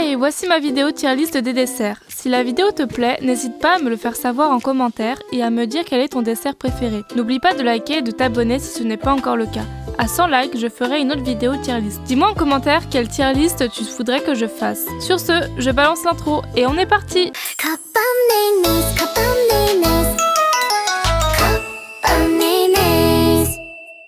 Hey, voici ma vidéo tier list des desserts. Si la vidéo te plaît, n'hésite pas à me le faire savoir en commentaire et à me dire quel est ton dessert préféré. N'oublie pas de liker et de t'abonner si ce n'est pas encore le cas. À 100 likes, je ferai une autre vidéo tier list. Dis-moi en commentaire quelle tier list tu voudrais que je fasse. Sur ce, je balance l'intro et on est parti.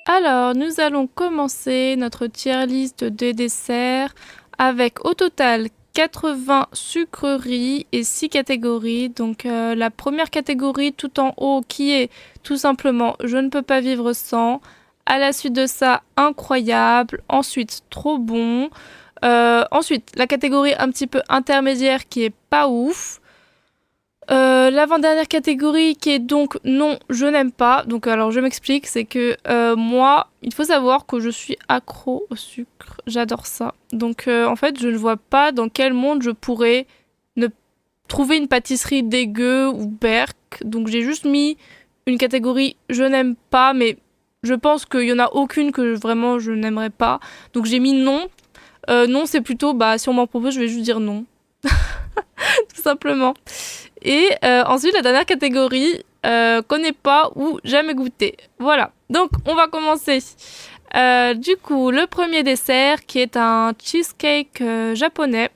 Alors, nous allons commencer notre tier list des desserts avec au total 80 sucreries et 6 catégories. Donc la première catégorie tout en haut qui est tout simplement je ne peux pas vivre sans. À la suite de ça, incroyable. Ensuite, trop bon. Ensuite, la catégorie un petit peu intermédiaire qui est pas ouf. L'avant-dernière catégorie qui est donc non, je n'aime pas. Donc alors je m'explique, c'est que moi, il faut savoir que je suis accro au sucre. J'adore ça. Donc en fait, je ne vois pas dans quel monde je pourrais ne trouver une pâtisserie dégueu ou berk. Donc j'ai juste mis une catégorie je n'aime pas, mais je pense qu'il n'y en a aucune que vraiment je n'aimerais pas. Donc j'ai mis non. Non, c'est plutôt, si on m'en propose, je vais juste dire non. Tout simplement. Et ensuite, la dernière catégorie, connais pas ou jamais goûté. Voilà, donc on va commencer. Du coup, le premier dessert qui est un cheesecake japonais.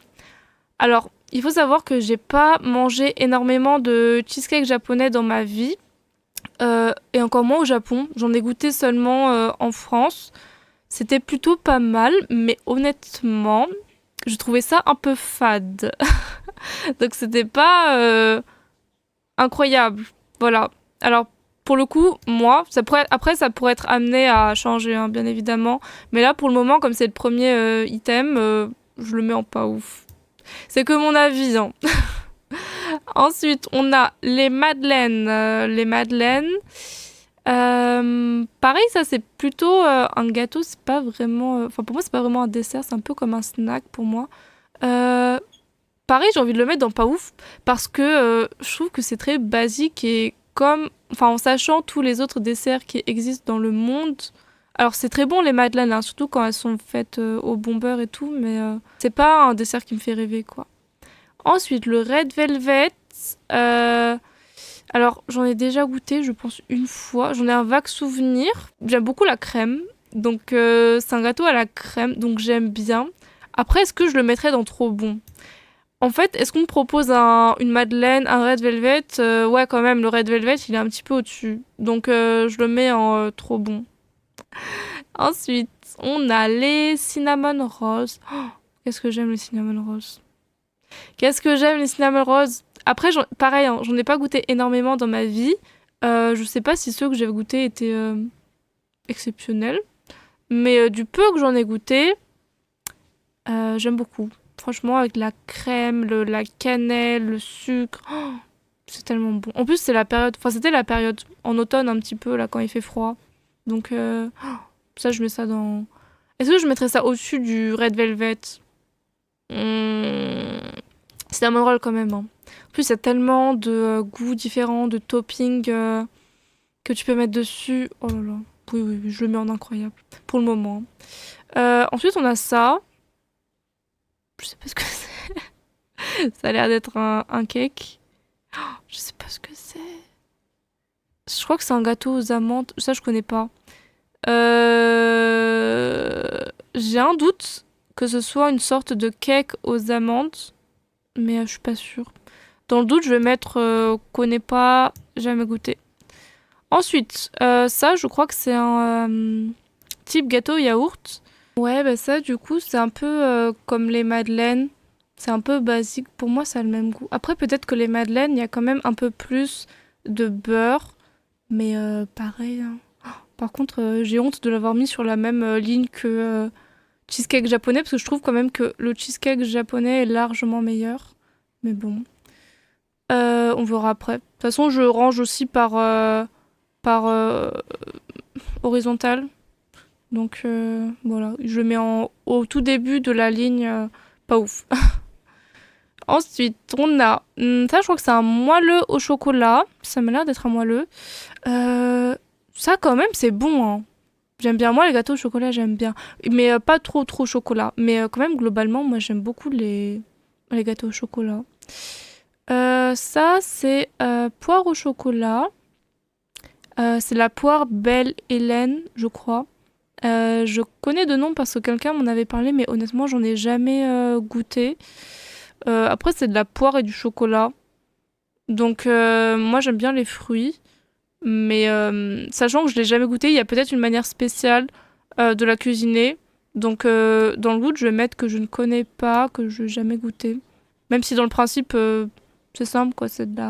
Alors, il faut savoir que j'ai pas mangé énormément de cheesecake japonais dans ma vie. Et encore moins au Japon. J'en ai goûté seulement en France. C'était plutôt pas mal, mais honnêtement, je trouvais ça un peu fade. Donc c'était pas incroyable. Voilà. Alors pour le coup, moi, ça pourrait être amené à changer, hein, bien évidemment. Mais là, pour le moment, comme c'est le premier item, je le mets en pas ouf. C'est que mon avis, hein. Ensuite, on a les madeleines. Pareil, ça c'est plutôt un gâteau, c'est pas vraiment... Enfin pour moi c'est pas vraiment un dessert, c'est un peu comme un snack pour moi. Pareil, j'ai envie de le mettre dans pas ouf parce que je trouve que c'est très basique et en sachant tous les autres desserts qui existent dans le monde. Alors c'est très bon les madeleines, hein, surtout quand elles sont faites au bon beurre et tout, mais c'est pas un dessert qui me fait rêver quoi. Ensuite, le Red Velvet. Alors, j'en ai déjà goûté, je pense, une fois. J'en ai un vague souvenir. J'aime beaucoup la crème. Donc, c'est un gâteau à la crème, donc j'aime bien. Après, est-ce que je le mettrais dans trop bon ? En fait, est-ce qu'on me propose une madeleine, un Red Velvet ? Ouais, quand même, le Red Velvet, il est un petit peu au-dessus. Donc, je le mets en trop bon. Ensuite, on a les cinnamon rolls. Oh, qu'est-ce que j'aime les cinnamon rolls. Après, pareil, hein, j'en ai pas goûté énormément dans ma vie. Je sais pas si ceux que j'ai goûtés étaient exceptionnels. Mais du peu que j'en ai goûté, j'aime beaucoup. Franchement, avec la crème, la cannelle, le sucre, oh, c'est tellement bon. En plus, c'était la période en automne un petit peu, là, quand il fait froid. Donc, ça, je mets ça dans... Est-ce que je mettrais ça au-dessus du Red Velvet ? Cinnamon roll quand même, hein. En plus, il y a tellement de goûts différents, de toppings que tu peux mettre dessus. Oh là là. Oui, je le mets en incroyable. Pour le moment. Ensuite, on a ça. Je sais pas ce que c'est. Ça a l'air d'être un cake. Oh, je sais pas ce que c'est. Je crois que c'est un gâteau aux amandes. Ça, je connais pas. J'ai un doute que ce soit une sorte de cake aux amandes. Mais je suis pas sûre. Dans le doute, je vais mettre connais pas, jamais goûté. Ensuite, ça, je crois que c'est un type gâteau yaourt. Ouais, ça, du coup, c'est un peu comme les madeleines. C'est un peu basique. Pour moi, ça a le même goût. Après, peut-être que les madeleines, il y a quand même un peu plus de beurre. Mais pareil. Hein. Oh, par contre, j'ai honte de l'avoir mis sur la même ligne que cheesecake japonais. Parce que je trouve quand même que le cheesecake japonais est largement meilleur. Mais bon. On verra après. De toute façon, je range aussi par horizontal. Donc voilà, je le mets au tout début de la ligne, pas ouf. Ensuite, on a... ça, je crois que c'est un moelleux au chocolat. Ça m'a l'air d'être un moelleux. Ça, quand même, c'est bon, hein. J'aime bien. Moi, les gâteaux au chocolat, j'aime bien. Mais pas trop chocolat. Mais quand même, globalement, moi, j'aime beaucoup les les gâteaux au chocolat. Ça, c'est poire au chocolat. C'est la poire Belle Hélène, je crois. Je connais de nom parce que quelqu'un m'en avait parlé, mais honnêtement, j'en ai jamais goûté. Après, c'est de la poire et du chocolat. Donc, moi, j'aime bien les fruits. Mais sachant que je l'ai jamais goûté, il y a peut-être une manière spéciale de la cuisiner. Donc, dans le goût, je vais mettre que je ne connais pas, que je n'ai jamais goûté. Même si dans le principe, c'est simple, quoi. C'est de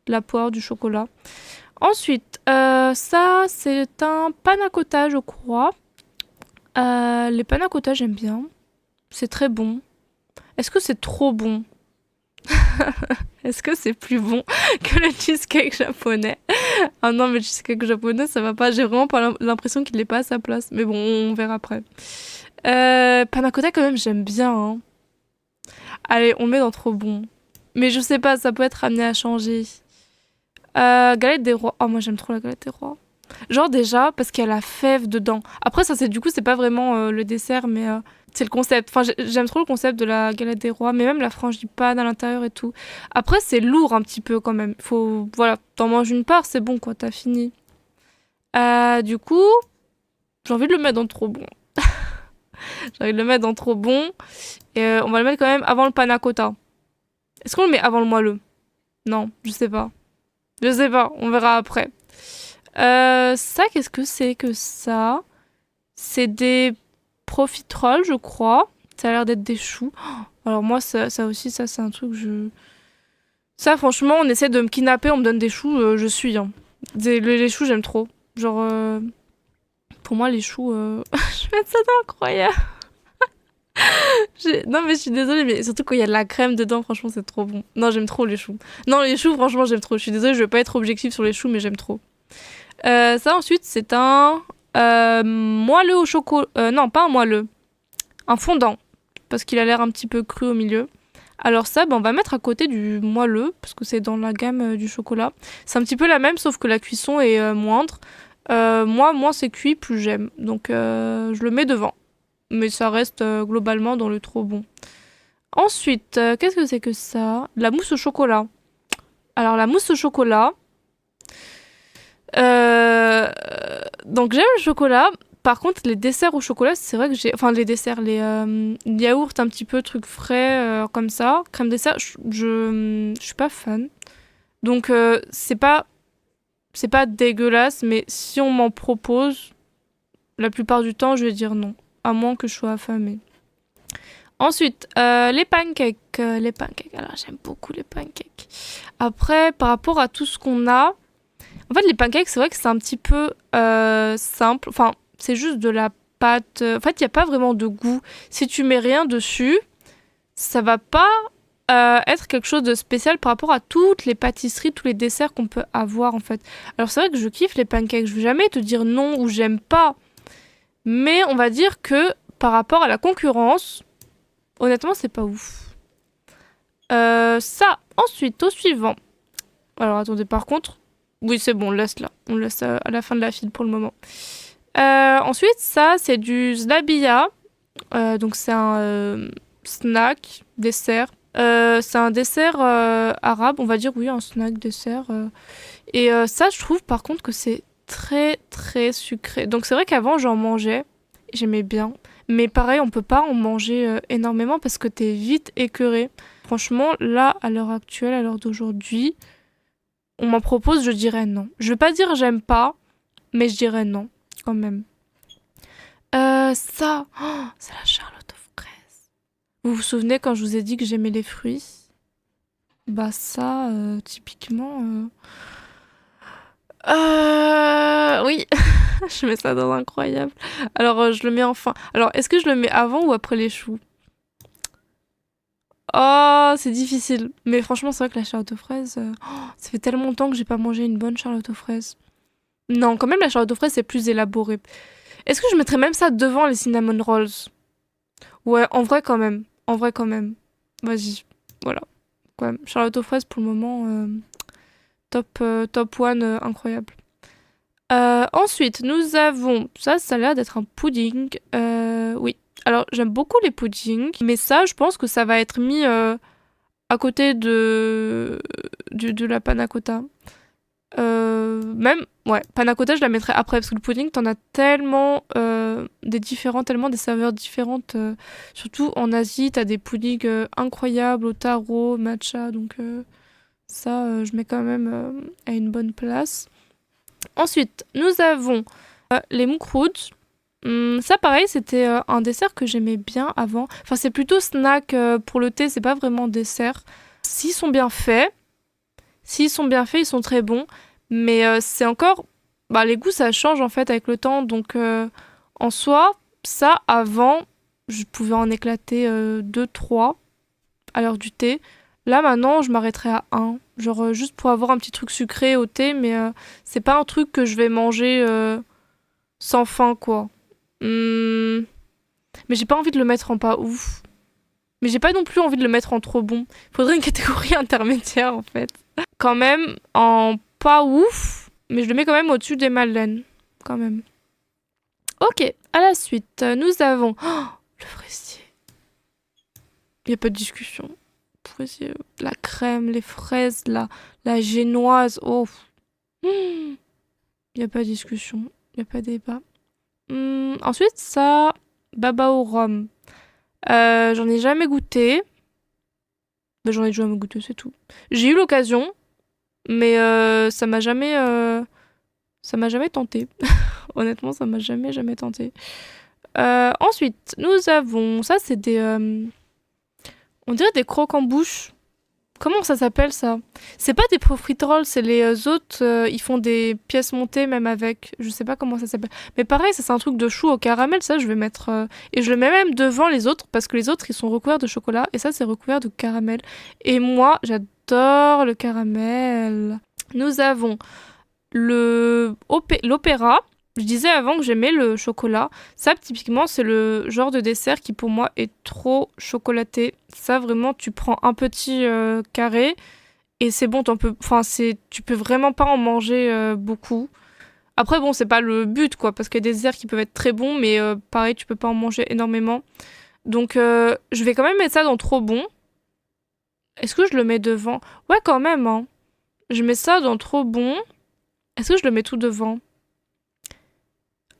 la poire, du chocolat. Ensuite, ça, c'est un panna cotta, je crois. Les panna cotta, j'aime bien. C'est très bon. Est-ce que c'est trop bon? Est-ce que c'est plus bon que le cheesecake japonais? Ah non, mais le cheesecake japonais, ça va pas. J'ai vraiment pas l'impression qu'il est pas à sa place. Mais bon, on verra après. Panna cotta, quand même, j'aime bien. Hein. Allez, on le met dans trop bon. Mais je sais pas, ça peut être amené à changer. Galette des rois. Oh, moi, j'aime trop la galette des rois. Genre déjà, parce qu'il y a la fève dedans. Après, ça, c'est du coup, c'est pas vraiment le dessert, mais c'est le concept. Enfin, j'aime trop le concept de la galette des rois, mais même la frangipane à l'intérieur et tout. Après, c'est lourd un petit peu quand même. Faut, voilà, t'en manges une part, c'est bon, quoi, t'as fini. Du coup, j'ai envie de le mettre dans trop bon. J'ai envie de le mettre dans trop bon. Et on va le mettre quand même avant le panna cotta. Est-ce qu'on le met avant le moelleux? Non, je sais pas. Je sais pas, on verra après. Ça, qu'est-ce que c'est que ça? C'est des profiteroles, je crois. Ça a l'air d'être des choux. Alors moi, ça aussi, ça c'est un truc je... Ça, franchement, on essaie de me kidnapper, on me donne des choux, je suis. Hein. Les choux, j'aime trop. Genre, pour moi, les choux, je vais mettre ça incroyable. Non, mais je suis désolée, mais surtout quand il y a de la crème dedans, franchement, c'est trop bon. Non, j'aime trop les choux. Non, les choux, franchement, j'aime trop. Je suis désolée, je vais pas être objective sur les choux, mais j'aime trop. Ça, ensuite, c'est un moelleux au chocolat. Non, pas un moelleux. Un fondant. Parce qu'il a l'air un petit peu cru au milieu. Alors ça, ben, on va mettre à côté du moelleux, parce que c'est dans la gamme du chocolat. C'est un petit peu la même, sauf que la cuisson est moindre. Moi, moins c'est cuit, plus j'aime. Donc, je le mets devant. Mais ça reste globalement dans le trop bon. Ensuite, qu'est-ce que c'est que ça? La mousse au chocolat. Alors, la mousse au chocolat... donc j'aime le chocolat. Par contre, les desserts au chocolat, c'est vrai que j'ai... Enfin, les desserts, les yaourts un petit peu, trucs frais, comme ça. Crème dessert, je suis pas fan. Donc, c'est pas dégueulasse, mais si on m'en propose, la plupart du temps, je vais dire non. À moins que je sois affamée. Ensuite, les pancakes. Les pancakes, alors j'aime beaucoup les pancakes. Après, par rapport à tout ce qu'on a... En fait, les pancakes, c'est vrai que c'est un petit peu simple. Enfin, c'est juste de la pâte. En fait, il n'y a pas vraiment de goût. Si tu mets rien dessus, ça va pas être quelque chose de spécial par rapport à toutes les pâtisseries, tous les desserts qu'on peut avoir, en fait. Alors, c'est vrai que je kiffe les pancakes. Je vais jamais te dire non ou j'aime pas. Mais on va dire que par rapport à la concurrence, honnêtement, c'est pas ouf. Ça, ensuite, au suivant. Alors, attendez, par contre... Oui, c'est bon, on laisse là. On laisse à la fin de la file pour le moment. Ensuite, ça, c'est du zlabia. Donc, c'est un snack, dessert. C'est un dessert arabe, on va dire, oui, un snack, dessert. Et ça, je trouve, par contre, que c'est très, très sucré. Donc, c'est vrai qu'avant, j'en mangeais. J'aimais bien. Mais pareil, on peut pas en manger énormément parce que t'es vite écœuré. Franchement, là, à l'heure actuelle, à l'heure d'aujourd'hui... On m'en propose, je dirais non. Je vais pas dire j'aime pas, mais je dirais non, quand même. Ça, c'est la charlotte aux fraises. Vous vous souvenez quand je vous ai dit que j'aimais les fruits? Bah ça, typiquement... Oui, je mets ça dans incroyable. Alors, je le mets enfin. Alors, est-ce que je le mets avant ou après les choux? Oh, c'est difficile. Mais franchement, c'est vrai que la charlotte aux fraises... ça fait tellement longtemps que j'ai pas mangé une bonne charlotte aux fraises. Non, quand même, la charlotte aux fraises, c'est plus élaboré. Est-ce que je mettrais même ça devant les cinnamon rolls? Ouais, en vrai, quand même. En vrai, quand même. Vas-y. Voilà. Quand même. Charlotte aux fraises, pour le moment, top one, incroyable. Ensuite, nous avons... Ça a l'air d'être un pudding. Oui. Alors, j'aime beaucoup les puddings, mais ça, je pense que ça va être mis à côté de la panna cotta. Même, ouais, panna cotta, je la mettrais après parce que le pudding, t'en as tellement tellement des saveurs différentes. Surtout en Asie, t'as des puddings incroyables au taro, matcha, donc ça, je mets quand même à une bonne place. Ensuite, nous avons les moucrouds. Ça, pareil, c'était un dessert que j'aimais bien avant. Enfin, c'est plutôt snack pour le thé, c'est pas vraiment dessert. S'ils sont bien faits, ils sont très bons. Mais c'est encore... Bah, les goûts, ça change en fait avec le temps. Donc, en soi, ça, avant, je pouvais en éclater 2, 3 à l'heure du thé. Là, maintenant, je m'arrêterai à un. Genre, juste pour avoir un petit truc sucré au thé. Mais c'est pas un truc que je vais manger sans fin, quoi. Hmm, Mais j'ai pas envie de le mettre en pas ouf. Mais j'ai pas non plus envie de le mettre en trop bon. Faudrait une catégorie intermédiaire, en fait. Quand même, en pas ouf, mais je le mets quand même au-dessus des madeleines. Quand même. Ok, à la suite, nous avons le fraisier. Il a pas de discussion. Le fraisier, la crème, les fraises, la génoise. Oh, il y a pas de discussion. Il y a pas de débat. Ensuite, ça, baba au rhum. J'en ai jamais goûté. Ben, j'en ai jamais goûté, c'est tout. J'ai eu l'occasion, mais ça m'a jamais tenté. Honnêtement, ça m'a jamais tenté. Ensuite, nous avons... Ça, c'est des... on dirait des croques en bouche. Comment ça s'appelle, ça? C'est pas des profiteroles, c'est les autres... ils font des pièces montées, même avec... Je sais pas comment ça s'appelle. Mais pareil, ça, c'est un truc de chou au caramel. Ça, je vais mettre... Et je le mets même devant les autres, parce que les autres, ils sont recouverts de chocolat. Et ça, c'est recouvert de caramel. Et moi, j'adore le caramel. Nous avons l'opéra. Je disais avant que j'aimais le chocolat. Ça, typiquement, c'est le genre de dessert qui, pour moi, est trop chocolaté. Ça, vraiment, tu prends un petit carré et c'est bon, tu peux vraiment pas en manger beaucoup. Après, bon, c'est pas le but, quoi, parce qu'il y a des desserts qui peuvent être très bons, mais pareil, tu peux pas en manger énormément. Donc, je vais quand même mettre ça dans trop bon. Est-ce que je le mets devant? Ouais, quand même, hein. Je mets ça dans trop bon. Est-ce que je le mets tout devant?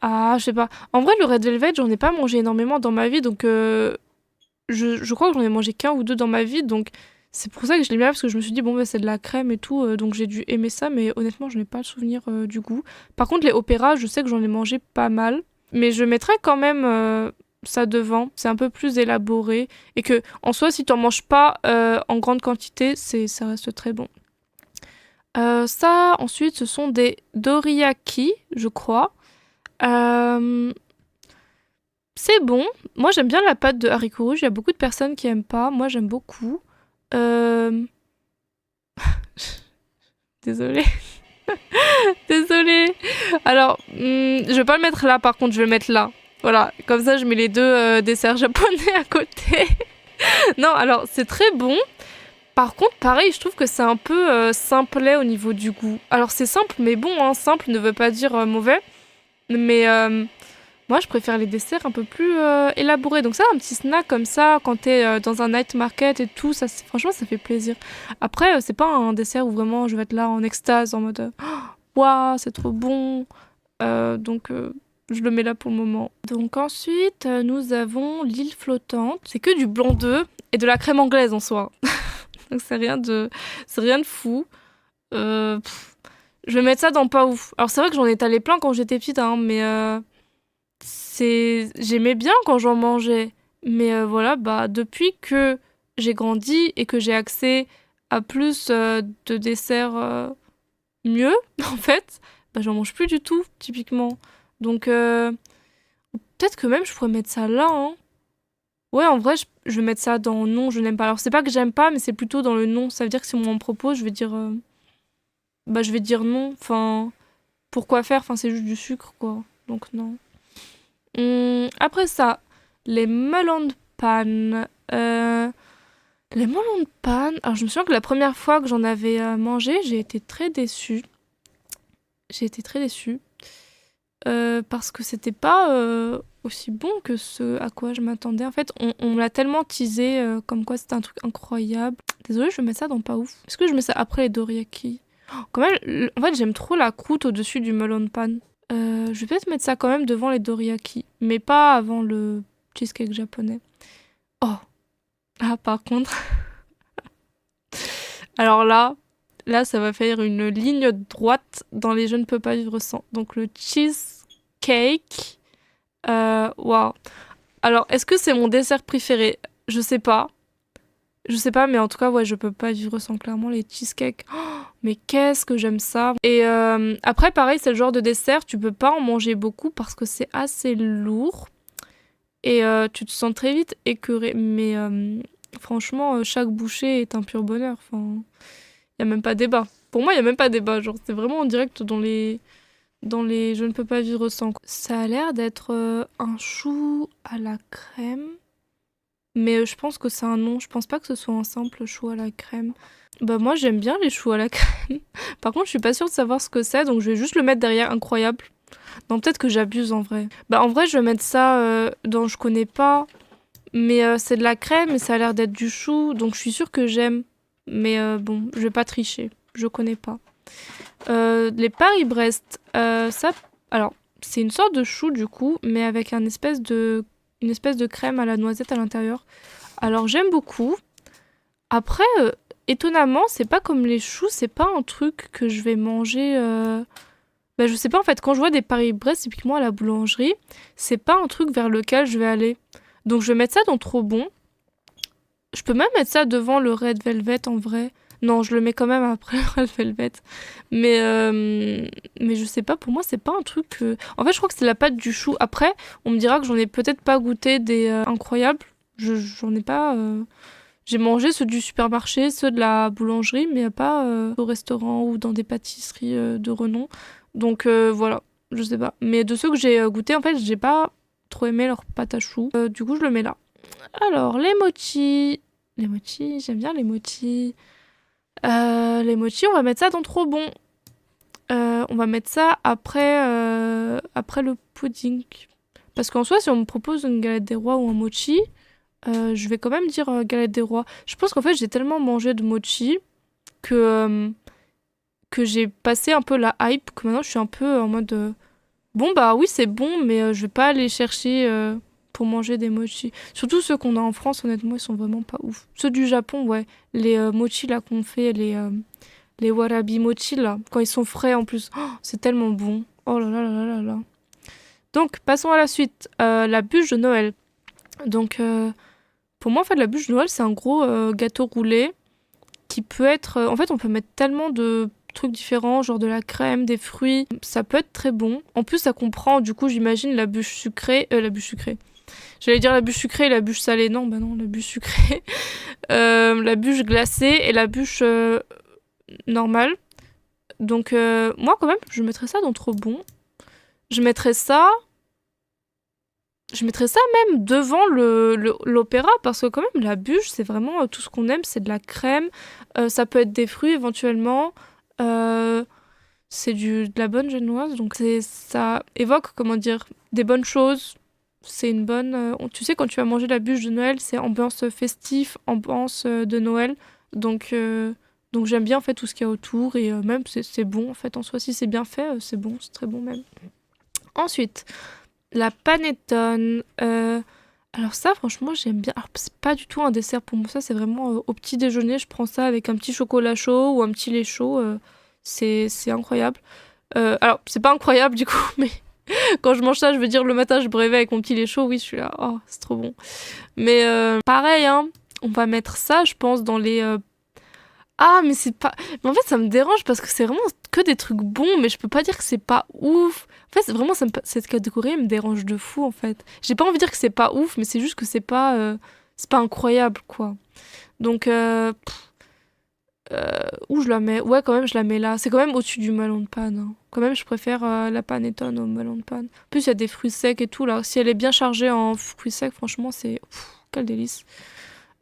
Ah, je sais pas. En vrai, le Red Velvet, j'en ai pas mangé énormément dans ma vie, donc je crois que j'en ai mangé qu'un ou deux dans ma vie, donc c'est pour ça que je l'ai mis là, parce que je me suis dit, bon, bah, c'est de la crème et tout, donc j'ai dû aimer ça, mais honnêtement, je n'ai pas le souvenir du goût. Par contre, les opéras, je sais que j'en ai mangé pas mal, mais je mettrais quand même ça devant. C'est un peu plus élaboré, et que, en soi, si t'en manges pas en grande quantité, ça reste très bon. Ça, ensuite, ce sont des doriyaki, je crois. Euh, c'est bon. Moi, j'aime bien la pâte de haricots rouges. Il y a beaucoup de personnes qui aiment pas. Moi, j'aime beaucoup. Euh... Désolée. Désolée. Alors, je vais pas le mettre là, par contre, je vais le mettre là. Voilà, comme ça, je mets les deux desserts japonais à côté. Non, alors, c'est très bon. Par contre, pareil, je trouve que c'est un peu simplet au niveau du goût. Alors, c'est simple, mais bon, hein. Simple ne veut pas dire mauvais. Mais moi, je préfère les desserts un peu plus élaborés. Donc ça, un petit snack comme ça, quand t'es dans un night market et tout, ça, franchement, ça fait plaisir. Après, c'est pas un dessert où vraiment je vais être là en extase, en mode waouh, c'est trop bon. Donc, je le mets là pour le moment. Donc ensuite, nous avons l'île flottante. C'est que du blanc d'œuf et de la crème anglaise en soi. Donc c'est rien de fou. Pff, je vais mettre ça dans pas ouf. Alors c'est vrai que j'en ai étalé plein quand j'étais petite, hein, mais j'aimais bien quand j'en mangeais. Mais voilà, bah depuis que j'ai grandi et que j'ai accès à plus de desserts mieux, en fait, bah j'en mange plus du tout, typiquement. Donc peut-être que même je pourrais mettre ça là, hein. Ouais, en vrai, je vais mettre ça dans non, je n'aime pas. Alors c'est pas que j'aime pas, mais c'est plutôt dans le non. Ça veut dire que si on m'en propose, je vais dire non. Enfin, pourquoi faire? Enfin, c'est juste du sucre, quoi. Donc non. Après ça, les melons de panne. Les melons de panne. Alors, je me souviens que la première fois que j'en avais mangé, j'ai été très déçue. J'ai été très déçue. Parce que c'était pas aussi bon que ce à quoi je m'attendais. En fait, on me l'a tellement teasé comme quoi c'était un truc incroyable. Désolée, je vais mettre ça dans pas ouf. Est-ce que je mets ça après les dorayaki? Quand même, en fait, j'aime trop la croûte au-dessus du melon pan. Je vais peut-être mettre ça quand même devant les dorayaki, mais pas avant le cheesecake japonais. Oh, ah par contre, alors là, ça va faire une ligne droite dans les je ne peux pas vivre sans. Donc le cheesecake, waouh. Alors, est-ce que c'est mon dessert préféré? Je sais pas. Je sais pas, mais en tout cas, ouais, je peux pas vivre sans clairement les cheesecakes. Oh, mais qu'est-ce que j'aime ça! Et après, pareil, c'est le genre de dessert, tu peux pas en manger beaucoup parce que c'est assez lourd. Et tu te sens très vite écœuré. Mais franchement, chaque bouchée est un pur bonheur. Enfin, y a même pas débat. Pour moi, y a même pas débat. Genre, c'est vraiment en direct dans les je ne peux pas vivre sans. Ça a l'air d'être un chou à la crème. Mais je pense que c'est un nom. Je pense pas que ce soit un simple chou à la crème. Bah moi j'aime bien les choux à la crème. Par contre je suis pas sûre de savoir ce que c'est, donc je vais juste le mettre derrière incroyable. Non peut-être que j'abuse en vrai. Bah en vrai je vais mettre ça dans je connais pas. Mais c'est de la crème et ça a l'air d'être du chou, donc je suis sûre que j'aime. Mais bon, je vais pas tricher. Je connais pas. Les Paris-Brest, ça... Alors, c'est une sorte de chou du coup, mais avec une espèce de crème à la noisette à l'intérieur. Alors j'aime beaucoup. Après, étonnamment, c'est pas comme les choux, c'est pas un truc que je vais manger. Bah, je sais pas en fait, quand je vois des Paris-Brest, typiquement à la boulangerie, c'est pas un truc vers lequel je vais aller. Donc je vais mettre ça dans trop bon. Je peux même mettre ça devant le Red Velvet en vrai. Non, je le mets quand même après le Red Velvet. Mais je sais pas, pour moi, c'est pas un truc que... En fait, je crois que c'est la pâte du chou. Après, on me dira que j'en ai peut-être pas goûté des incroyables. J'en ai pas... J'ai mangé ceux du supermarché, ceux de la boulangerie, mais pas au restaurant ou dans des pâtisseries de renom. Donc voilà, je sais pas. Mais de ceux que j'ai goûté, en fait, j'ai pas trop aimé leur pâte à choux. Du coup, je le mets là. Alors, les mochis. Les mochis, j'aime bien les mochis. Les mochis, on va mettre ça dans trop bon. On va mettre ça après le pudding. Parce qu'en soi, si on me propose une galette des rois ou un mochi, je vais quand même dire galette des rois. Je pense qu'en fait, j'ai tellement mangé de mochi que j'ai passé un peu la hype, que maintenant je suis un peu en mode bon bah oui c'est bon mais je vais pas aller chercher pour manger des mochis. Surtout ceux qu'on a en France honnêtement ils sont vraiment pas ouf. Ceux du Japon ouais, les mochis là qu'on fait, les warabi mochi là, quand ils sont frais en plus, oh, c'est tellement bon. Oh là là là là là là. Donc passons à la suite, la bûche de Noël. Donc pour moi en fait la bûche de Noël c'est un gros gâteau roulé qui peut être... en fait on peut mettre tellement de trucs différents, genre de la crème, des fruits, ça peut être très bon. En plus ça comprend du coup j'imagine la bûche sucrée, la bûche sucrée. J'allais dire la bûche sucrée et la bûche salée, non bah non la bûche sucrée, la bûche glacée et la bûche normale. Donc moi quand même je mettrais ça dans trop bon. Je mettrais ça même devant l'opéra parce que quand même la bûche c'est vraiment tout ce qu'on aime, c'est de la crème, ça peut être des fruits éventuellement, c'est de la bonne génoise donc ça évoque comment dire des bonnes choses. C'est une bonne tu sais quand tu vas manger la bûche de Noël c'est ambiance festif, ambiance de Noël donc j'aime bien en fait tout ce qu'il y a autour et même c'est bon en fait en soi si c'est bien fait c'est bon, c'est très bon même. Ensuite la panettone. Alors ça, franchement, j'aime bien. Alors, c'est pas du tout un dessert pour moi. Ça, c'est vraiment au petit déjeuner. Je prends ça avec un petit chocolat chaud ou un petit lait chaud. C'est incroyable. Alors, c'est pas incroyable du coup, mais quand je mange ça, je veux dire le matin, je me réveille avec mon petit lait chaud. Oui, je suis là. Oh, c'est trop bon. Mais pareil, hein. On va mettre ça, je pense, dans les... Ah, mais c'est pas... Mais en fait, ça me dérange parce que c'est vraiment que des trucs bons, mais je peux pas dire que c'est pas ouf. En fait, vraiment, cette catégorie elle me dérange de fou, en fait. J'ai pas envie de dire que c'est pas ouf, mais c'est juste que c'est pas incroyable, quoi. Donc, où je la mets? Ouais, quand même, je la mets là. C'est quand même au-dessus du melon de panne, hein. Quand même, je préfère la panettone au melon de panne. En plus, il y a des fruits secs et tout, là. Si elle est bien chargée en fruits secs, franchement, c'est... quel délice.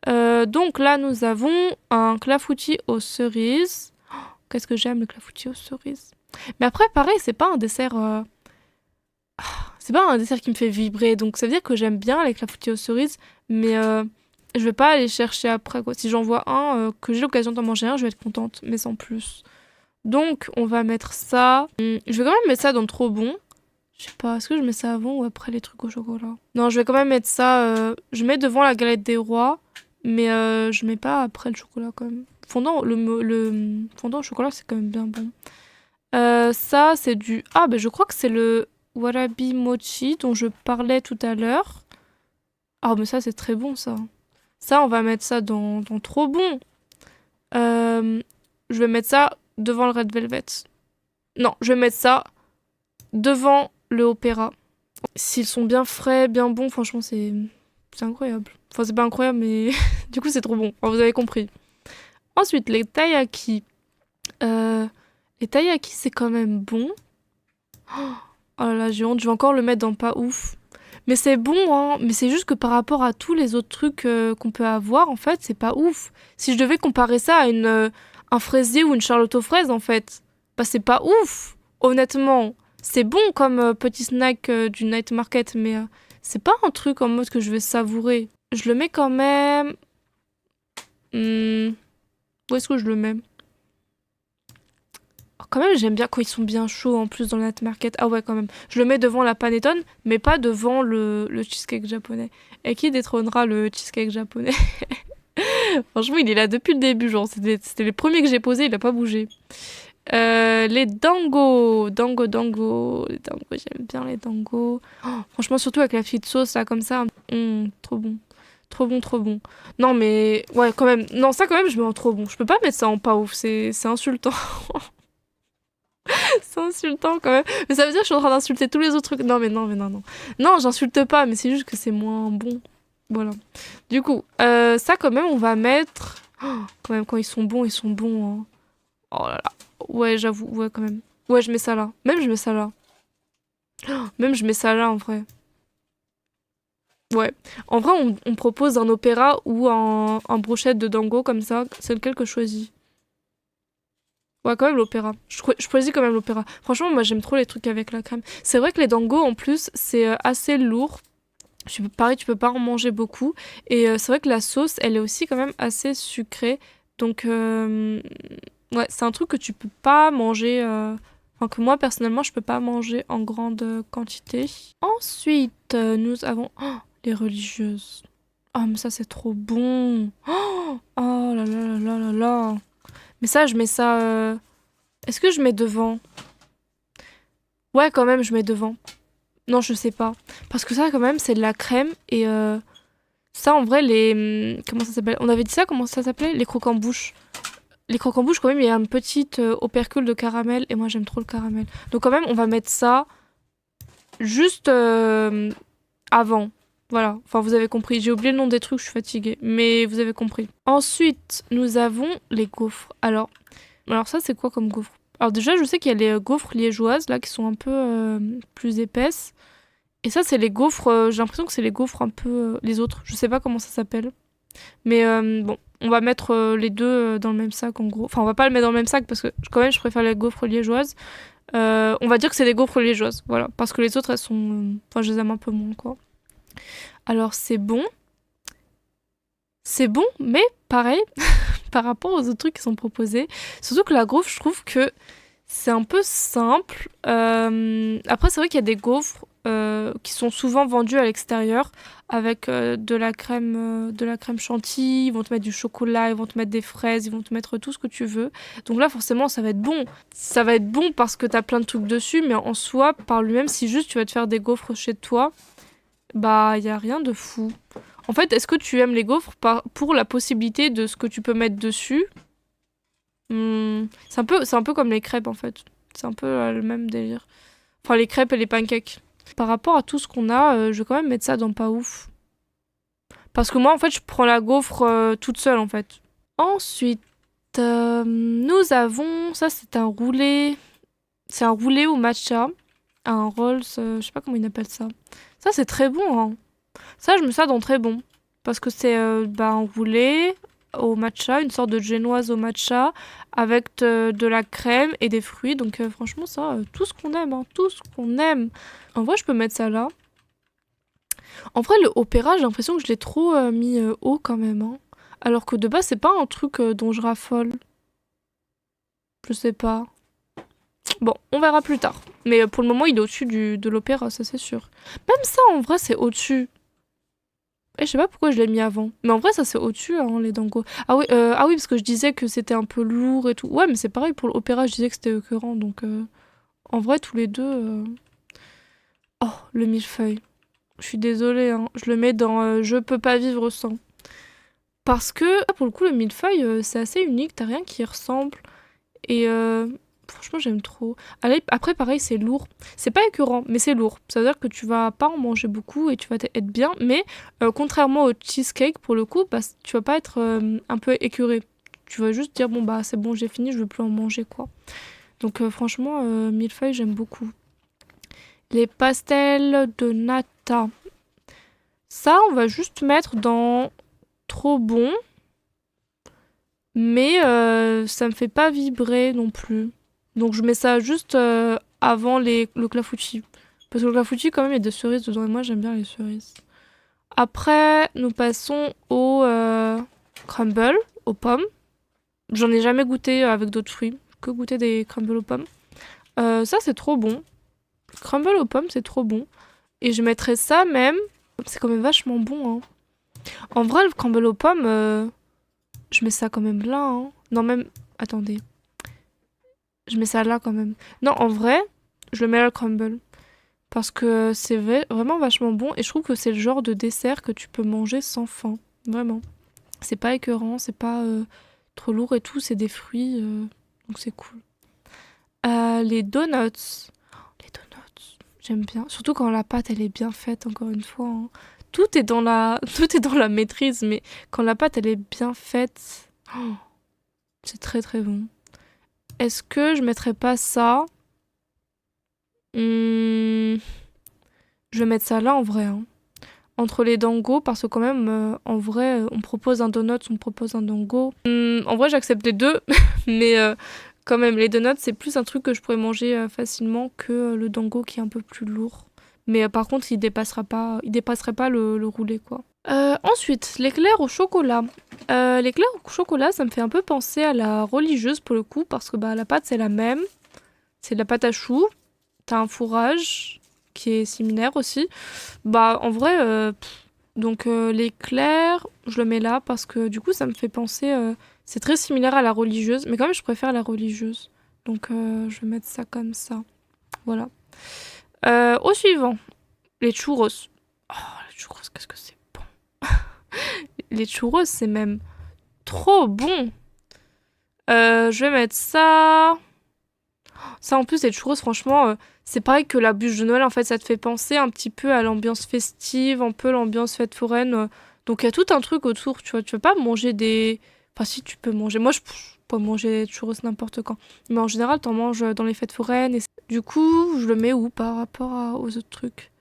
Donc là, nous avons un clafoutis aux cerises. Oh, qu'est-ce que j'aime le clafoutis aux cerises. Mais après, pareil, c'est pas un dessert... C'est pas un dessert qui me fait vibrer, donc ça veut dire que j'aime bien les clafoutis aux cerises, mais je vais pas aller chercher après, quoi. Si j'en vois un, que j'ai l'occasion d'en manger un, je vais être contente, mais sans plus. Donc, on va mettre ça. Je vais quand même mettre ça dans trop bon. Je sais pas, est-ce que je mets ça avant ou après les trucs au chocolat? Non, je vais quand même mettre ça. Je mets devant la galette des rois, mais je mets pas après le chocolat quand même. Le fondant au chocolat, c'est quand même bien bon. Ça, c'est du. Ah, ben je crois que c'est le warabi mochi dont je parlais tout à l'heure. Ah, mais ça, c'est très bon ça. Ça, on va mettre ça dans trop bon. Je vais mettre ça devant le Red Velvet. Non, je vais mettre ça devant le Opéra. S'ils sont bien frais, bien bons, franchement, c'est incroyable. Enfin, c'est pas incroyable, mais du coup, c'est trop bon. Enfin, vous avez compris. Ensuite, les taiyaki. Les taiyaki, c'est quand même bon. Oh là là, j'ai honte, je vais encore le mettre dans pas ouf. Mais c'est bon, hein. Mais c'est juste que par rapport à tous les autres trucs qu'on peut avoir, en fait, c'est pas ouf. Si je devais comparer ça à un fraisier ou une charlotte aux fraises, en fait, bah c'est pas ouf, honnêtement. C'est bon comme petit snack du night market, mais c'est pas un truc en mode que je vais savourer. Je le mets quand même. Où est-ce que je le mets? Oh, quand même, j'aime bien quand ils sont bien chauds en plus dans le night market. Ah ouais, quand même. Je le mets devant la panettone, mais pas devant le cheesecake japonais. Et qui détrônera le cheesecake japonais? Franchement, il est là depuis le début, genre. C'était les premiers que j'ai posés, il a pas bougé. Les dango. Dango. Les dango, j'aime bien les dango. Oh, franchement, surtout avec la petite sauce, là, comme ça. Trop bon. Trop bon. Non, mais... Ouais, quand même. Non, ça, quand même, je mets en trop bon. Je peux pas mettre ça en pas ouf, c'est insultant. C'est insultant, quand même. Mais ça veut dire que je suis en train d'insulter tous les autres trucs. Non, mais non. Non, j'insulte pas, mais c'est juste que c'est moins bon. Voilà. Du coup, ça, quand même, on va mettre... Oh, quand même, quand ils sont bons, hein. Oh là là. Ouais, j'avoue, ouais, quand même. Ouais, je mets ça là. Même je mets ça là. Même je mets ça là, en vrai. Ouais. En vrai, on propose un opéra ou un brochette de dango, comme ça. C'est lequel que je choisis? Ouais, quand même l'opéra. Je choisis quand même l'opéra. Franchement, moi, j'aime trop les trucs avec la crème. C'est vrai que les dango, en plus, c'est assez lourd. Pareil, tu peux pas en manger beaucoup. Et c'est vrai que la sauce, elle est aussi quand même assez sucrée. Donc, ouais, c'est un truc que tu peux pas manger. Enfin, que moi, personnellement, je peux pas manger en grande quantité. Ensuite, nous avons les religieuses. Oh, mais ça, c'est trop bon. Oh là là là là là là. Mais ça, je mets ça. Est-ce que je mets devant? Ouais, quand même, je mets devant. Non, je sais pas. Parce que ça, quand même, c'est de la crème. Et ça, en vrai, comment ça s'appelle? On avait dit ça, comment ça s'appelait? Les croquants-bouches. Les croquants-bouches, quand même, il y a un petit opercule de caramel. Et moi, j'aime trop le caramel. Donc, quand même, on va mettre ça juste avant. Voilà. Enfin, vous avez compris. J'ai oublié le nom des trucs, je suis fatiguée. Mais vous avez compris. Ensuite, nous avons les gaufres. Alors ça, c'est quoi comme gaufre? Alors déjà, je sais qu'il y a les gaufres liégeoises, là, qui sont un peu plus épaisses. Et ça, c'est les gaufres... j'ai l'impression que c'est les gaufres un peu... les autres. Je sais pas comment ça s'appelle. Mais bon, on va mettre les deux dans le même sac, en gros. Enfin, on va pas le mettre dans le même sac, parce que quand même, je préfère les gaufres liégeoises. On va dire que c'est des gaufres liégeoises, voilà. Parce que les autres, elles sont... Enfin, je les aime un peu moins, quoi. Alors, c'est bon. C'est bon, mais pareil... par rapport aux autres trucs qui sont proposés. Surtout que la gaufre, je trouve que c'est un peu simple. Après, c'est vrai qu'il y a des gaufres qui sont souvent vendues à l'extérieur avec de la crème chantilly. Ils vont te mettre du chocolat, ils vont te mettre des fraises, ils vont te mettre tout ce que tu veux. Donc là, forcément, ça va être bon. Ça va être bon parce que t'as plein de trucs dessus, mais en soi, par lui-même, si juste tu vas te faire des gaufres chez toi, bah, il y a rien de fou. En fait, est-ce que tu aimes les gaufres pour la possibilité de ce que tu peux mettre dessus? C'est un peu comme les crêpes, en fait. C'est un peu le même délire. Enfin, les crêpes et les pancakes. Par rapport à tout ce qu'on a, je vais quand même mettre ça dans pas ouf. Parce que moi, en fait, je prends la gaufre toute seule, en fait. Ensuite, nous avons... Ça, c'est un roulé... C'est un roulé au matcha. Un rolls... je sais pas comment ils appellent ça. Ça, c'est très bon, hein. Ça, je mets ça dans très bon. Parce que c'est un roulé au matcha, une sorte de génoise au matcha avec de la crème et des fruits. Donc franchement ça, tout ce qu'on aime, hein, tout ce qu'on aime. En vrai je peux mettre ça là. En vrai le opéra j'ai l'impression que je l'ai trop mis haut quand même. Hein. Alors que de base c'est pas un truc dont je raffole. Je sais pas. Bon, on verra plus tard. Mais pour le moment il est au-dessus de l'opéra, ça c'est sûr. Même ça en vrai c'est au-dessus. Et je sais pas pourquoi je l'ai mis avant. Mais en vrai, ça c'est au-dessus, hein, les dangos. Ah oui, parce que je disais que c'était un peu lourd et tout. Ouais, mais c'est pareil pour l'opéra, je disais que c'était écœurant. Donc, en vrai, tous les deux. Oh, le millefeuille. Je suis désolée, hein. Je le mets dans Je peux pas vivre sans. Parce que, pour le coup, le millefeuille, c'est assez unique. T'as rien qui y ressemble. Et franchement, j'aime trop. Allez, après, pareil, c'est lourd. C'est pas écœurant, mais c'est lourd. Ça veut dire que tu vas pas en manger beaucoup et tu vas être bien. Mais contrairement au cheesecake, pour le coup, bah, tu vas pas être un peu écœuré. Tu vas juste dire, bon, bah, c'est bon, j'ai fini, je veux plus en manger, quoi. Donc, franchement, millefeuille, j'aime beaucoup. Les pastels de nata. Ça, on va juste mettre dans trop bon. Mais ça me fait pas vibrer non plus. Donc je mets ça juste avant le clafoutis. Parce que le clafoutis, quand même, il y a des cerises dedans et moi j'aime bien les cerises. Après, nous passons au crumble, aux pommes. J'en ai jamais goûté avec d'autres fruits, que goûter des crumbles aux pommes. Ça, c'est trop bon. Crumble aux pommes, c'est trop bon. Et je mettrais ça même. C'est quand même vachement bon, hein. En vrai, le crumble aux pommes, je mets ça quand même là, hein. Non, même. Attendez. Je mets ça là quand même. Non, en vrai, je le mets à le crumble. Parce que c'est vraiment vachement bon. Et je trouve que c'est le genre de dessert que tu peux manger sans faim. Vraiment. C'est pas écœurant, c'est pas trop lourd et tout. C'est des fruits. Donc c'est cool. Les donuts. Les donuts, j'aime bien. Surtout quand la pâte, elle est bien faite, encore une fois. Hein. Tout est dans la... Tout est dans la maîtrise. Mais quand la pâte, elle est bien faite... oh, c'est très très bon. Est-ce que je mettrais pas ça? Je vais mettre ça là en vrai. Hein. Entre les dangos, parce que quand même, en vrai, on propose un donut, on propose un dango. En vrai, j'accepte les deux, mais quand même, les donuts, c'est plus un truc que je pourrais manger facilement que le dango qui est un peu plus lourd. Mais par contre, il dépasserait pas le roulé, quoi. Ensuite, l'éclair au chocolat. L'éclair au chocolat, ça me fait un peu penser à la religieuse pour le coup, parce que bah, la pâte, c'est la même. C'est de la pâte à choux. T'as un fourrage qui est similaire aussi. Bah, en vrai, donc l'éclair, je le mets là parce que du coup, ça me fait penser. C'est très similaire à la religieuse, mais quand même, je préfère la religieuse. Donc, je vais mettre ça comme ça. Voilà. Au suivant, les churros. Oh, les churros, qu'est-ce que c'est bon! Les churros, c'est même trop bon! Je vais mettre ça. Ça, en plus, les churros, franchement, c'est pareil que la bûche de Noël. En fait, ça te fait penser un petit peu à l'ambiance festive, un peu l'ambiance fête foraine. Donc, il y a tout un truc autour, tu vois. Tu peux pas manger des... Enfin, si, tu peux manger. Moi, je peux manger des churros n'importe quand. Mais en général, t'en manges dans les fêtes foraines. Du coup, je le mets où par rapport aux autres trucs?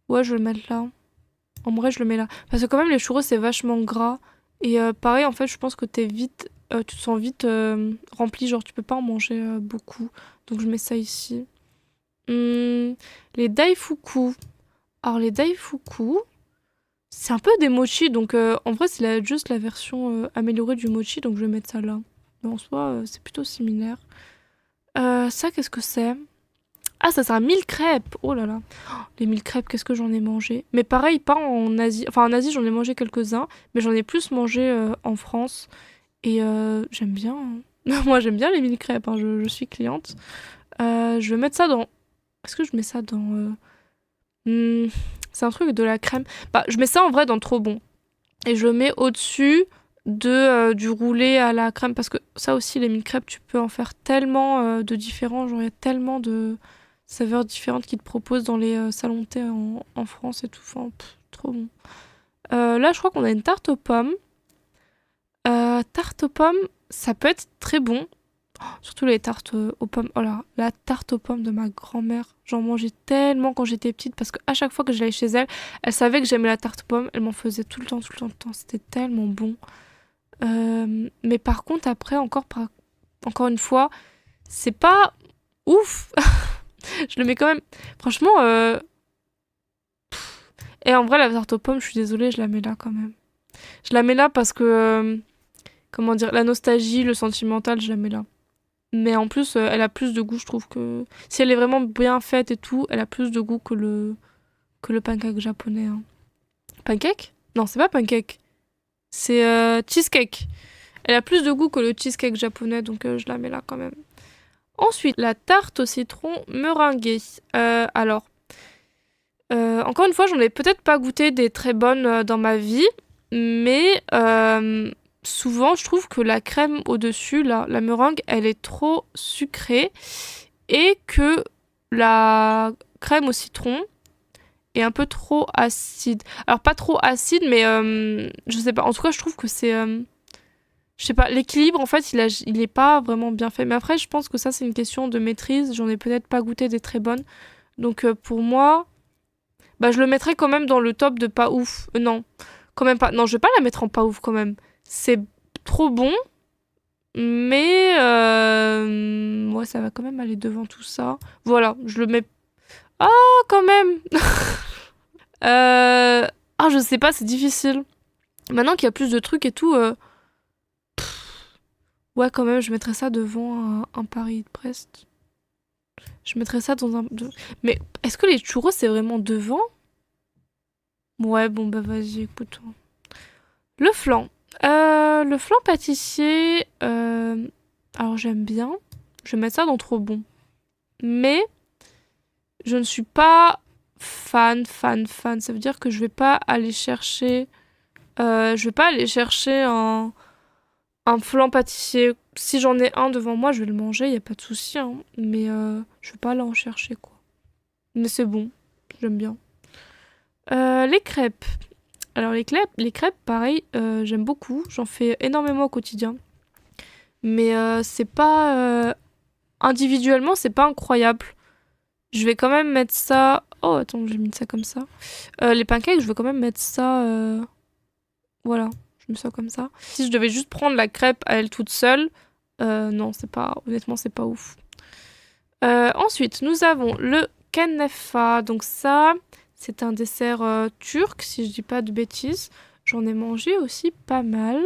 Ouais, je vais le mettre là. En vrai, je le mets là. Parce que quand même, les churros, c'est vachement gras. Et pareil, en fait, je pense que tu te sens vite rempli. Genre, tu peux pas en manger beaucoup. Donc, je mets ça ici. Les daifuku. Alors, les daifuku, c'est un peu des mochis. Donc, en vrai, c'est juste la version améliorée du mochi. Donc, je vais mettre ça là. Mais en soi, c'est plutôt similaire. Ça, qu'est-ce que c'est? Ah, ça, c'est un mille crêpes. Oh là là. Oh, les mille crêpes, qu'est-ce que j'en ai mangé. Mais pareil, pas en Asie. Enfin, en Asie, j'en ai mangé quelques-uns. Mais j'en ai plus mangé en France. Et j'aime bien. Hein. Moi, j'aime bien les mille crêpes. Hein. Je suis cliente. Je vais mettre ça dans... Est-ce que je mets ça dans... c'est un truc avec de la crème. Bah, je mets ça en vrai dans trop bon. Et je le mets au-dessus du roulé à la crème. Parce que ça aussi, les mille crêpes, tu peux en faire tellement de différents. Genre, il y a tellement de saveurs différentes qu'ils te proposent dans les salons de thé en France et tout. Enfin, trop bon. Là, je crois qu'on a une tarte aux pommes. Tarte aux pommes, ça peut être très bon. Surtout les tartes aux pommes. Oh là, la tarte aux pommes de ma grand-mère. J'en mangeais tellement quand j'étais petite parce qu'à chaque fois que j'allais chez elle, elle savait que j'aimais la tarte aux pommes. Elle m'en faisait tout le temps, tout le temps, tout le temps. C'était tellement bon. Mais par contre, après, encore une fois, c'est pas ouf. Je le mets quand même. Franchement, et en vrai, la tarte aux pommes, je suis désolée, je la mets là quand même. Je la mets là parce que, comment dire, la nostalgie, le sentimental, je la mets là. Mais en plus, elle a plus de goût, je trouve que... Si elle est vraiment bien faite et tout, elle a plus de goût que le pancake japonais, hein. Pancake? Non, c'est pas pancake. C'est cheesecake. Elle a plus de goût que le cheesecake japonais, donc je la mets là quand même. Ensuite, la tarte au citron meringuée. Alors, encore une fois, j'en ai peut-être pas goûté des très bonnes dans ma vie, mais souvent, je trouve que la crème au-dessus, la meringue, elle est trop sucrée et que la crème au citron est un peu trop acide. Alors, pas trop acide, mais je sais pas. En tout cas, je trouve que c'est... je sais pas, l'équilibre, en fait, il est pas vraiment bien fait. Mais après, je pense que ça, c'est une question de maîtrise. J'en ai peut-être pas goûté des très bonnes. Donc, pour moi... Bah, je le mettrais quand même dans le top de pas ouf. Non, quand même pas. Non, je vais pas la mettre en pas ouf quand même. C'est trop bon, mais ouais, ça va quand même aller devant tout ça. Voilà, je le mets. Ah, quand même. Ah, je sais pas, c'est difficile. Maintenant qu'il y a plus de trucs et tout, ouais, quand même, je mettrais ça devant un Paris de Brest. Je mettrais ça dans un. Mais est-ce que les churros c'est vraiment devant? Ouais, bon bah vas-y, écoute. Le flan. Le flan pâtissier, alors j'aime bien. Je vais mettre ça dans trop bon. Mais je ne suis pas fan. Ça veut dire que je vais pas aller chercher, un flan pâtissier. Si j'en ai un devant moi, je vais le manger, y a pas de souci, hein. Mais je vais pas aller en chercher quoi. Mais c'est bon, j'aime bien. Les crêpes. Alors les crêpes, pareil, j'aime beaucoup. J'en fais énormément au quotidien. Mais c'est pas... individuellement, c'est pas incroyable. Je vais quand même mettre ça... Oh, attends, j'ai mis ça comme ça. Les pancakes, je vais quand même mettre ça... Voilà, je mets ça comme ça. Si je devais juste prendre la crêpe à elle toute seule, non, c'est pas... Honnêtement, c'est pas ouf. Ensuite, nous avons le kenefa. Donc ça, c'est un dessert turc, si je dis pas de bêtises. J'en ai mangé aussi pas mal,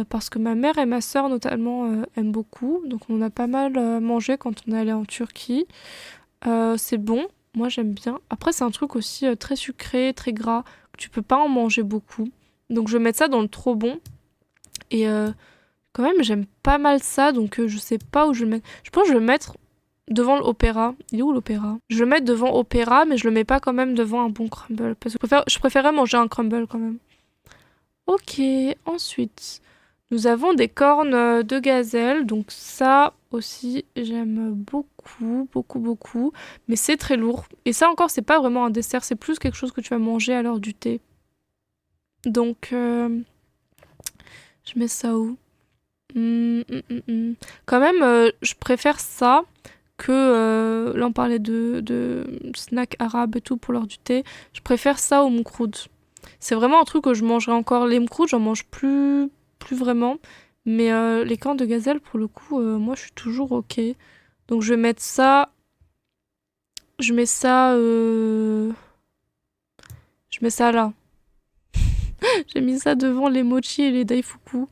parce que ma mère et ma sœur notamment aiment beaucoup. Donc on en a pas mal mangé quand on est allé en Turquie. C'est bon, moi j'aime bien. Après c'est un truc aussi très sucré, très gras, que tu peux pas en manger beaucoup. Donc je vais mettre ça dans le trop bon. Et quand même j'aime pas mal ça, donc je sais pas où je vais le mettre. Je pense que je vais le mettre devant l'opéra. Il est où l'opéra? Je vais le mettre devant opéra, mais je le mets pas quand même devant un bon crumble. Parce que je préférais manger un crumble quand même. Ok, ensuite, nous avons des cornes de gazelle. Donc ça aussi, j'aime beaucoup. Mais c'est très lourd. Et ça encore, c'est pas vraiment un dessert, c'est plus quelque chose que tu vas manger à l'heure du thé. Donc, je mets ça où? Quand même, je préfère ça que... là, on parlait de snacks arabes et tout pour l'heure du thé. Je préfère ça au moukroud. C'est vraiment un truc que je mangerai encore. Les mkrouds, j'en mange plus vraiment. Mais les cornes de gazelle, pour le coup, moi, je suis toujours ok. Donc, je vais mettre ça... Je mets ça... Je mets ça là. J'ai mis ça devant les mochi et les daifuku.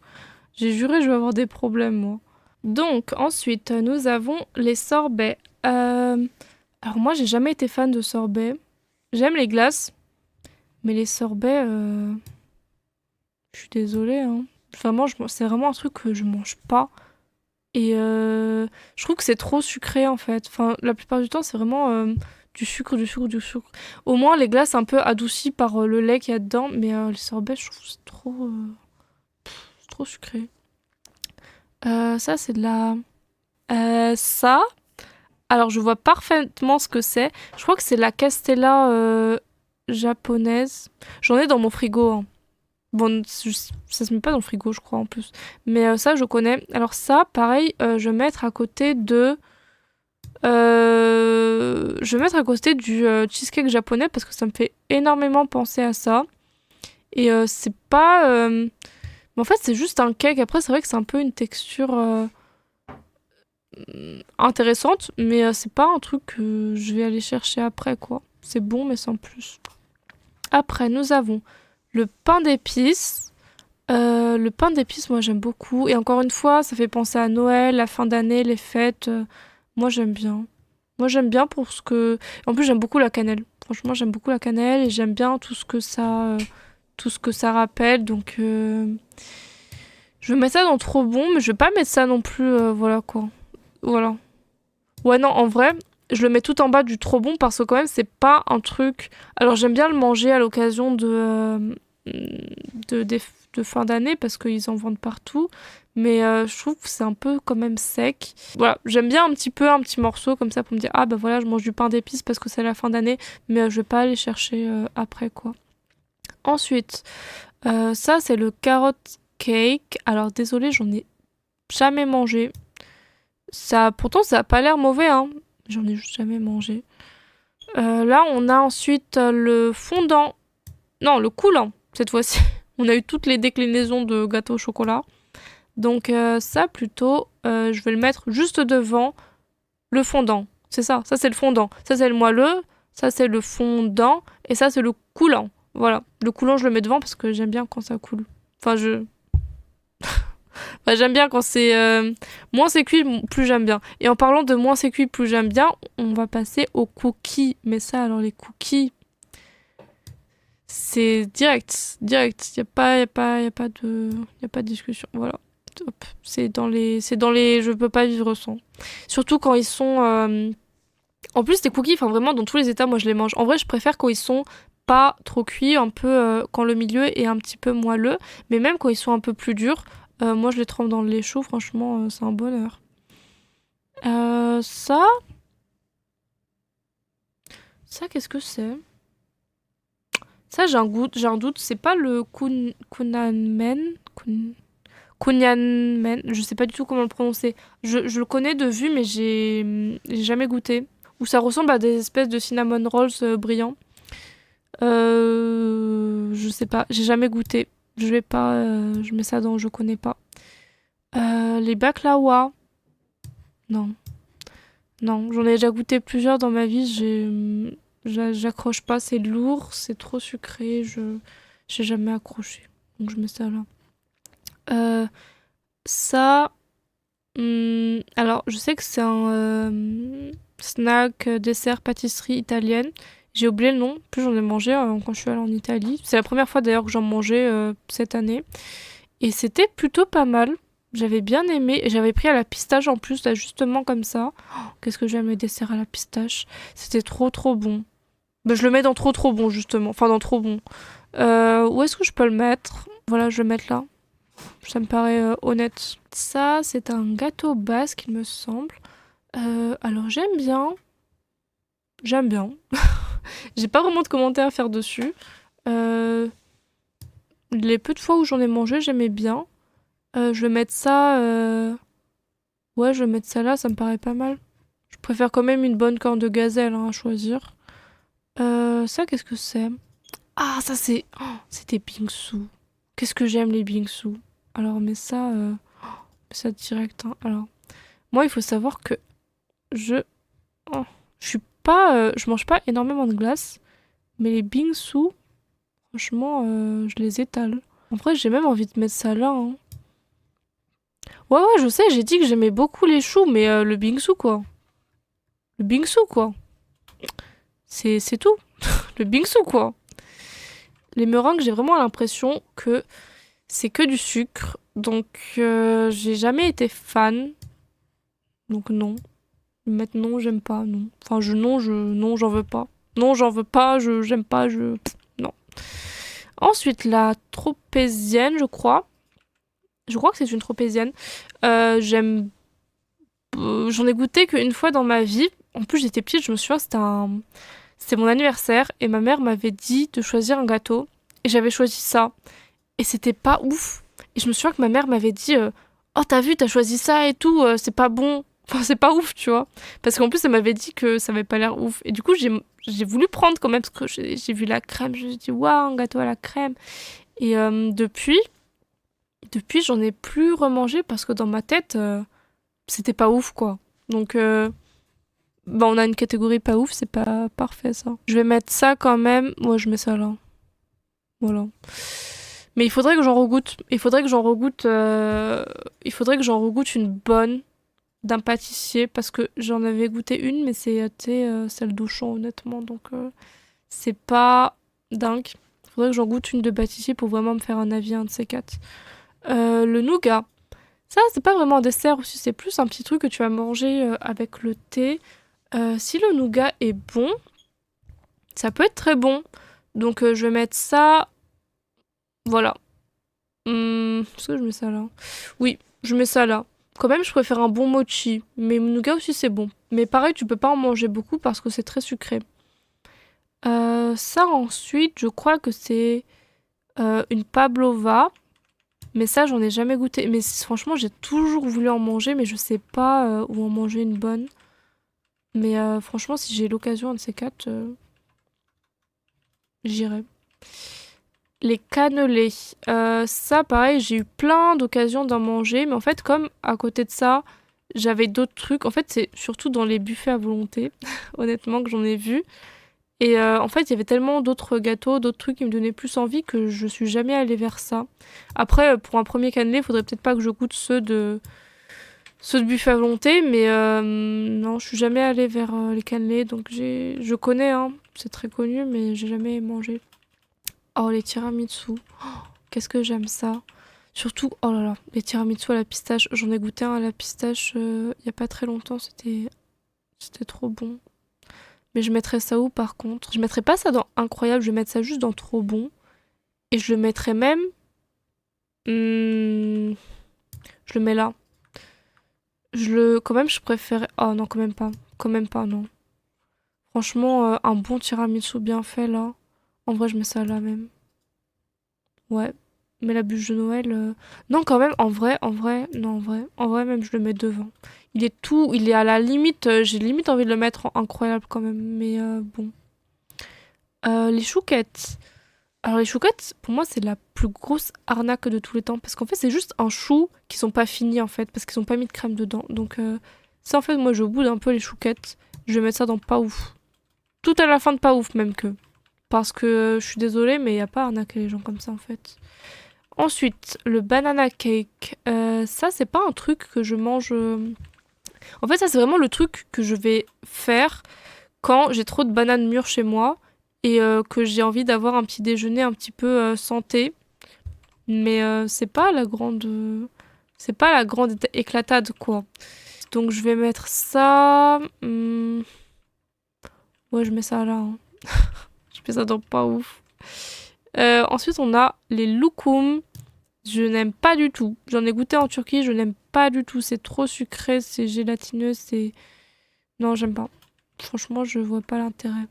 J'ai juré, je vais avoir des problèmes, moi. Donc, ensuite, nous avons les sorbets. Alors, moi, j'ai jamais été fan de sorbets. J'aime les glaces. Mais les sorbets, je suis désolée, hein. Vraiment, c'est vraiment un truc que je mange pas. Et je trouve que c'est trop sucré, en fait. Enfin, la plupart du temps, c'est vraiment du sucre. Au moins, les glaces un peu adoucies par le lait qu'il y a dedans. Mais les sorbets, je trouve que c'est trop sucré. Ça, c'est de la... ça... Alors, je vois parfaitement ce que c'est. Je crois que c'est la Castella japonaise. J'en ai dans mon frigo, hein. Bon, ça se met pas dans le frigo, je crois, en plus. Mais ça, je connais. Alors ça, pareil, je vais mettre à côté de... je vais mettre à côté du cheesecake japonais parce que ça me fait énormément penser à ça. Et c'est pas... Mais en fait, c'est juste un cake. Après, c'est vrai que c'est un peu une texture intéressante, mais c'est pas un truc que je vais aller chercher après, quoi. C'est bon, mais sans plus. Après, nous avons le pain d'épices. Le pain d'épices, moi, j'aime beaucoup. Et encore une fois, ça fait penser à Noël, la fin d'année, les fêtes. Moi, j'aime bien. Moi, j'aime bien pour ce que... En plus, j'aime beaucoup la cannelle. Franchement, j'aime beaucoup la cannelle et j'aime bien tout ce que ça rappelle. Donc, je vais mettre ça dans trop bon, mais je vais pas mettre ça non plus, voilà, quoi. Voilà. Ouais, non, en vrai, je le mets tout en bas du trop bon parce que quand même, c'est pas un truc... Alors, j'aime bien le manger à l'occasion de fin d'année parce qu'ils en vendent partout. Mais je trouve que c'est un peu quand même sec. Voilà, j'aime bien un petit morceau comme ça pour me dire, ah bah voilà, je mange du pain d'épices parce que c'est la fin d'année, mais je vais pas aller chercher après, quoi. Ensuite, ça c'est le carrot cake. Alors désolé, j'en ai jamais mangé. Pourtant, ça a pas l'air mauvais, hein. J'en ai juste jamais mangé. Là, on a ensuite le fondant. Non, le coulant, cette fois-ci. On a eu toutes les déclinaisons de gâteau au chocolat. Donc ça, plutôt, je vais le mettre juste devant le fondant. C'est ça c'est le fondant. Ça, c'est le moelleux. Ça, c'est le fondant. Et ça, c'est le coulant. Voilà. Le coulant, je le mets devant parce que j'aime bien quand ça coule. Enfin, j'aime bien quand c'est... moins c'est cuit, plus j'aime bien. Et en parlant de moins c'est cuit, plus j'aime bien, on va passer aux cookies. Mais ça, alors les cookies, c'est direct. Direct. Y a pas de discussion. Voilà. Hop. C'est dans les... Je peux pas vivre sans. Surtout quand ils sont... En plus, les cookies, enfin vraiment, dans tous les états, moi je les mange. En vrai, je préfère quand ils sont pas trop cuits, un peu quand le milieu est un petit peu moelleux. Mais même quand ils sont un peu plus durs, moi je les trempe dans le lait chaud, franchement, c'est un bonheur. Euh, ça... Ça, qu'est-ce que c'est? Ça, j'ai un doute. C'est pas le kunanmen? Kunyanmen, je sais pas du tout comment le prononcer. Je le connais de vue, mais j'ai jamais goûté. Ou ça ressemble à des espèces de cinnamon rolls brillants. Je sais pas, j'ai jamais goûté. Je vais pas, je mets ça dans je connais pas. Les baklawa, non. Non, j'en ai déjà goûté plusieurs dans ma vie. J'accroche pas, c'est lourd, c'est trop sucré. J'ai jamais accroché. Donc je mets ça là. Euh, Ça, alors je sais que c'est un snack, dessert, pâtisserie italienne. J'ai oublié le nom, en plus j'en ai mangé quand je suis allée en Italie. C'est la première fois d'ailleurs que j'en mangeais cette année. Et c'était plutôt pas mal. J'avais bien aimé. Et j'avais pris à la pistache en plus, là justement comme ça. Oh, qu'est-ce que j'aime les desserts à la pistache. C'était trop trop bon. Ben, je le mets dans trop trop bon justement. Enfin dans trop bon. Où est-ce que je peux le mettre? Voilà, je vais le mettre là. Ça me paraît honnête. Ça, c'est un gâteau basque, il me semble. Alors, j'aime bien. J'aime bien. J'ai pas vraiment de commentaires à faire dessus. Euh, les peu de fois où j'en ai mangé, j'aimais bien. Je vais mettre ça... Ouais, je vais mettre ça là, ça me paraît pas mal. Je préfère quand même une bonne corne de gazelle hein, à choisir. Ça, qu'est-ce que c'est? Ah, ça, c'est... Oh, c'est des bingsu. Qu'est-ce que j'aime, les bingsu. Alors, on met ça... ça direct. Hein. Alors, moi, il faut savoir que je... oh, je suis pas... je mange pas énormément de glace. Mais les bingsu, franchement, je les étale. En vrai, j'ai même envie de mettre ça là. Hein. Ouais, ouais, je sais, j'ai dit que j'aimais beaucoup les choux, mais le bingsu, quoi. Le bingsu, quoi. C'est tout. Le bingsu, quoi. Les meringues, j'ai vraiment l'impression que c'est que du sucre. Donc, j'ai jamais été fan. Donc, non. Maintenant, j'aime pas, non. Enfin, non, j'en veux pas. Non, j'en veux pas, j'aime pas, non. Ensuite, la tropézienne, je crois. Je crois que c'est une tropézienne. J'aime... j'en ai goûté qu'une fois dans ma vie. En plus, j'étais petite, je me souviens, c'était mon anniversaire. Et ma mère m'avait dit de choisir un gâteau. Et j'avais choisi ça. Et c'était pas ouf. Et je me souviens que ma mère m'avait dit oh, t'as vu, t'as choisi ça et tout, c'est pas bon. Enfin, c'est pas ouf, tu vois. Parce qu'en plus, elle m'avait dit que ça avait pas l'air ouf. Et du coup, j'ai voulu prendre quand même, parce que j'ai vu la crème. Je me suis dit, waouh, un gâteau à la crème. Et Depuis, j'en ai plus remangé parce que dans ma tête, c'était pas ouf, quoi. Donc, bah, on a une catégorie pas ouf, c'est pas parfait, ça. Je vais mettre ça quand même. Moi, je mets ça là. Voilà. Mais il faudrait que j'en regoute. Il faudrait que j'en regoute une bonne d'un pâtissier parce que j'en avais goûté une, mais c'était celle d'Auchan, honnêtement. Donc, c'est pas dingue. Il faudrait que j'en goûte une de pâtissier pour vraiment me faire un avis, un de ces quatre. Le nougat. Ça, c'est pas vraiment un dessert aussi, c'est plus un petit truc que tu vas manger avec le thé. Si le nougat est bon, ça peut être très bon. Donc je vais mettre ça. Voilà. Est-ce que je mets ça là? Oui, je mets ça là. Quand même, je préfère un bon mochi. Mais le nougat aussi, c'est bon. Mais pareil, tu peux pas en manger beaucoup parce que c'est très sucré. Ça, ensuite, je crois que c'est une pavlova. Mais ça, j'en ai jamais goûté. Mais franchement, j'ai toujours voulu en manger, mais je sais pas où en manger une bonne. Mais franchement, si j'ai l'occasion, un de ces quatre, j'irai. Les cannelés. Ça, pareil, j'ai eu plein d'occasions d'en manger. Mais en fait, comme à côté de ça, j'avais d'autres trucs. En fait, c'est surtout dans les buffets à volonté, honnêtement, que j'en ai vu. Et en fait, il y avait tellement d'autres gâteaux, d'autres trucs qui me donnaient plus envie que je suis jamais allée vers ça. Après, pour un premier cannelé, il faudrait peut-être pas que je goûte ceux de buffet à volonté, mais non, je suis jamais allée vers les cannelés, donc je connais, hein, c'est très connu, mais j'ai jamais mangé. Oh, les tiramisu, oh, qu'est-ce que j'aime ça. Surtout, oh là là, les tiramisu à la pistache, j'en ai goûté un à la pistache il y a pas très longtemps, c'était trop bon. Mais je mettrais ça où par contre? Je mettrais pas ça dans incroyable, je vais mettre ça juste dans trop bon. Et je le mettrais même. Je le mets là. Quand même, je préfère. Oh non, quand même pas. Quand même pas, non. Franchement, un bon tiramisu bien fait là. En vrai, je mets ça là même. Ouais. Mais la bûche de Noël. Non, quand même, non, en vrai, même, je le mets devant. Il est à la limite, j'ai limite envie de le mettre en incroyable quand même, mais bon. Les chouquettes. Alors les chouquettes, pour moi, c'est la plus grosse arnaque de tous les temps, parce qu'en fait, c'est juste un chou qui sont pas finis, en fait, parce qu'ils ont pas mis de crème dedans. Donc ça, en fait, moi, je boude un peu les chouquettes. Je vais mettre ça dans pas ouf. Tout à la fin de pas ouf, même que. Parce que je suis désolée, mais y a pas à arnaquer les gens comme ça, en fait. Ensuite, le banana cake. Ça, c'est pas un truc que je mange. En fait, ça, c'est vraiment le truc que je vais faire quand j'ai trop de bananes mûres chez moi et que j'ai envie d'avoir un petit déjeuner un petit peu santé. Mais c'est pas la grande éclatade, quoi. Donc, je vais mettre ça. Ouais, je mets ça là, hein. Je mets ça dans pas ouf. Ensuite, on a les loukoum. Je n'aime pas du tout. J'en ai goûté en Turquie, je n'aime pas du tout. C'est trop sucré, c'est gélatineux, c'est... Non, j'aime pas. Franchement, je vois pas l'intérêt.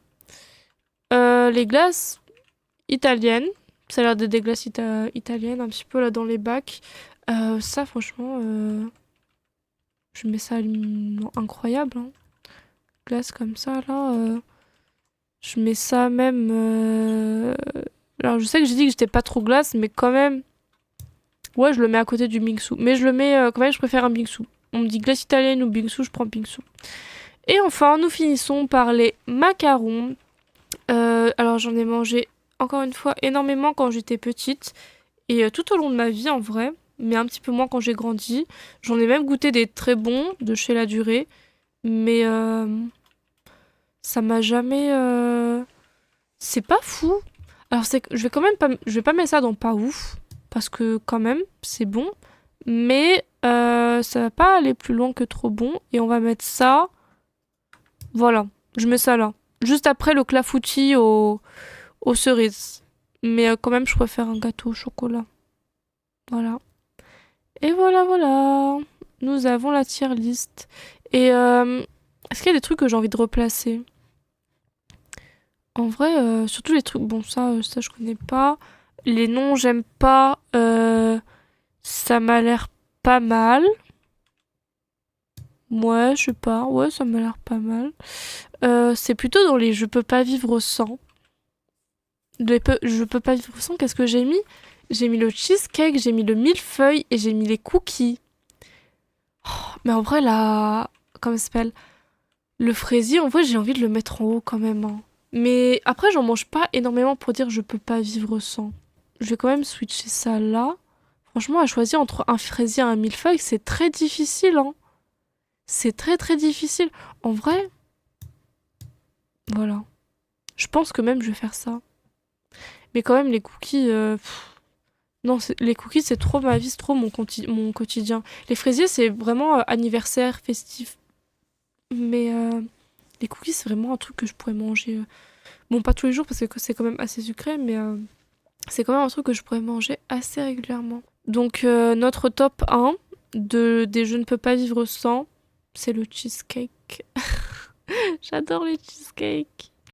Les glaces italiennes. Ça a l'air d'être des glaces italiennes, un petit peu là dans les bacs. Ça, franchement, je mets ça incroyable, hein. Glace comme ça, là. Je mets ça même... Alors, je sais que j'ai dit que j'étais pas trop glace, mais quand même... Ouais, je le mets à côté du bingsu. Mais je le mets quand même, je préfère un bingsu. On me dit glace italienne ou bingsu, je prends bingsu. Et enfin, nous finissons par les macarons. Alors, j'en ai mangé, encore une fois, énormément quand j'étais petite. Et tout au long de ma vie, en vrai. Mais un petit peu moins quand j'ai grandi. J'en ai même goûté des très bons de chez La Durée. Mais ça m'a jamais... C'est pas fou. Alors, c'est que je vais quand même pas... Je vais pas mettre ça dans pas ouf. Parce que quand même, c'est bon. Mais ça va pas aller plus loin que trop bon. Et on va mettre ça... Voilà, je mets ça là. Juste après le clafoutis aux cerises. Mais quand même, je préfère un gâteau au chocolat. Voilà. Et voilà, voilà. Nous avons la tier list. Et est-ce qu'il y a des trucs que j'ai envie de replacer? En vrai, surtout les trucs... Bon, ça je connais pas. Les noms, j'aime pas. Ça m'a l'air pas mal. Ouais, je sais pas. Ouais, ça m'a l'air pas mal. C'est plutôt dans les je peux pas vivre sans. Je peux pas vivre sans, qu'est-ce que j'ai mis? J'ai mis le cheesecake, j'ai mis le millefeuille et j'ai mis les cookies. Mais en vrai, là, comment ça s'appelle? Le fraisier, en vrai, j'ai envie de le mettre en haut quand même, hein. Mais après, j'en mange pas énormément pour dire je peux pas vivre sans. Je vais quand même switcher ça là. Franchement, à choisir entre un fraisier et un millefeuille, c'est très difficile, hein. C'est très très difficile. En vrai, voilà. Je pense que même je vais faire ça. Mais quand même, les cookies, non, les cookies, c'est trop ma vie, c'est trop mon quotidien. Les fraisiers, c'est vraiment anniversaire, festif. Mais les cookies, c'est vraiment un truc que je pourrais manger. Bon, pas tous les jours parce que c'est quand même assez sucré, mais c'est quand même un truc que je pourrais manger assez régulièrement. Donc, notre top 1 des je ne peux pas vivre sans, c'est le cheesecake. J'adore les cheesecakes.